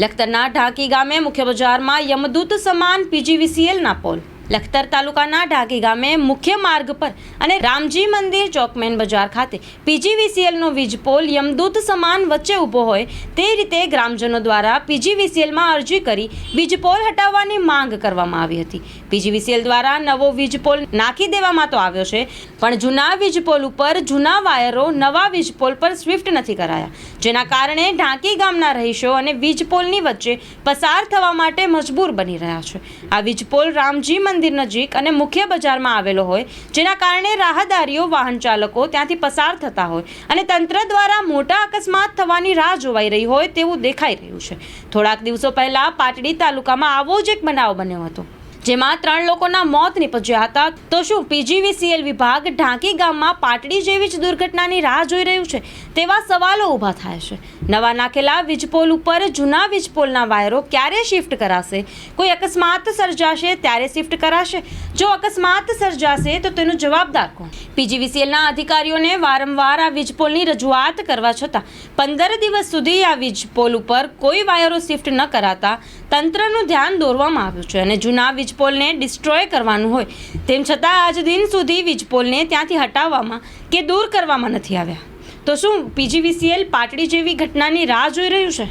લખતરના ઢાંકી ગામે મુખ્ય બજારમાં યમદૂત સમાન પીજીવીસીએલના પોલ। લખતર તાલુકાના ઢાંકી ગામે મુખ્ય માર્ગ પર અને રામજી મંદિર ચોકમેન બજાર ખાતે પીજીવીસીએલનો વીજ પોલ યમદૂત સમાન વચ્ચે ઊભો હોય તે રીતે ગ્રામજનો દ્વારા પીજીવીસીએલમાં અરજી કરી વીજ પોલ હટાવવાની માંગ કરવામાં આવી હતી। પીજીવીસીએલ દ્વારા નવો વીજ પોલ નાખી દેવામાં તો આવ્યો છે, પણ જૂના વીજ પોલ ઉપર જૂના વાયરો નવા વીજ પોલ પર સ્વિફ્ટ નથી કરાયા, જેના કારણે ઢાંકી ગામના રહીશો અને વીજ પોલની વચ્ચે પસાર થવા માટે મજબૂર બની રહ્યા છે। આ વીજ પોલ રામજી મંદિર નજીક અને મુખ્ય બજારમાં આવેલો હોય, જેના કારણે રાહદારીઓ વાહન ચાલકો ત્યાંથી પસાર થતા હોય અને તંત્ર દ્વારા મોટા અકસ્માત થવાની રાહ જોવાઈ રહી હોય તેવું દેખાઈ રહ્યું છે। થોડાક દિવસો પહેલા પાટડી તાલુકામાં આવો જ એક બનાવ બન્યો હતો, જેમાં 3 લોકોના મોત નીપજ્યા હતા। તો શું પીજીવીસીએલ વિભાગ ઢાંકી ગામમાં પાટડી જેવી જ દુર્ઘટનાની રાહ જોઈ રહ્યું છે? તેવા સવાલો ઊભા થાય છે। નવા નાખેલા વીજપોલ ઉપર જૂના વીજપોલના વાયરો ક્યારે શિફ્ટ કરાશે? કોઈ અકસ્માત સર્જાશે ત્યારે શિફ્ટ કરાશે? જો અકસ્માત સર્જાશે તો તેનો જવાબદાર કોણ? પીજીવીસીએલના અધિકારીઓને વારંવાર આ વીજપોલની રજૂઆત કરવા છતાં 15 દિવસ સુધી આ વીજપોલ ઉપર કોઈ વાયરો શિફ્ટ ન કરાતા તંત્રનું ધ્યાન દોરવામાં આવ્યું છે અને જૂના વીજપોલને ડિસ્ટ્રોય કરવાનું હોય તેમ છતાં આજ દિન સુધી વીજપોલને ત્યાંથી હટાવવામાં કે દૂર કરવામાં નથી આવ્યા। તો શું પીજીવીસીએલ પાટડી જેવી ઘટનાની રાહ જોઈ રહ્યું છે?